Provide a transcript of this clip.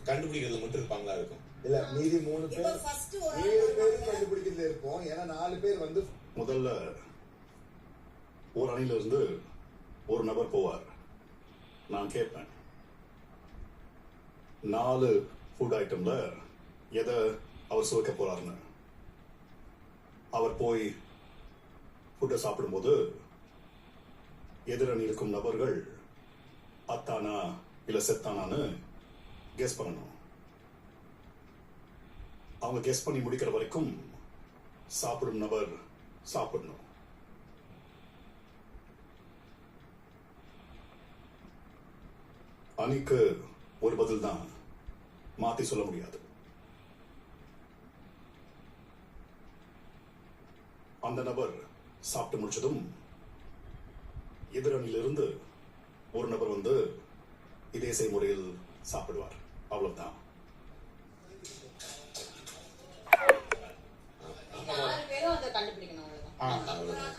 கண்டுபிடிக்கிறது மட்டும் இருப்பாங்களா இருக்கும். இல்ல மீதி 3 பேர் 7 பேர் கண்டுபிடிக்கிறதுல இருப்போம். ஏன்னா 4 பேர் வந்து முதல்ல ஒரு அணில இருந்து ஒரு நபர் போவார். நான் கேட்பேன், 4 ஃபுட் ஐட்டம்ல எதை அவர் சுவைக்க போறாருன்னு. அவர் போய் ஃபுட்டை சாப்பிடும்போது எதிரணி இருக்கும் நபர்கள் அத்தானா இல்ல செத்தானான்னு கெஸ் பண்ணணும். அவங்க கெஸ் பண்ணி முடிக்கிற வரைக்கும் சாப்பிடும் நபர் சாப்பிடணும். அணிக்கு ஒரு பதில் தான், மாத்தி சொல்ல முடியாது. அந்த நபர் சாப்பிட்டு முடிச்சதும் எதிரணியிலிருந்து ஒரு நபர் வந்து இதே செய்முறையில் சாப்பிடுவார். அவ்வளவுதான். பேரும் அதை கண்டுபிடிக்கணும். அவ்வளவுதான்.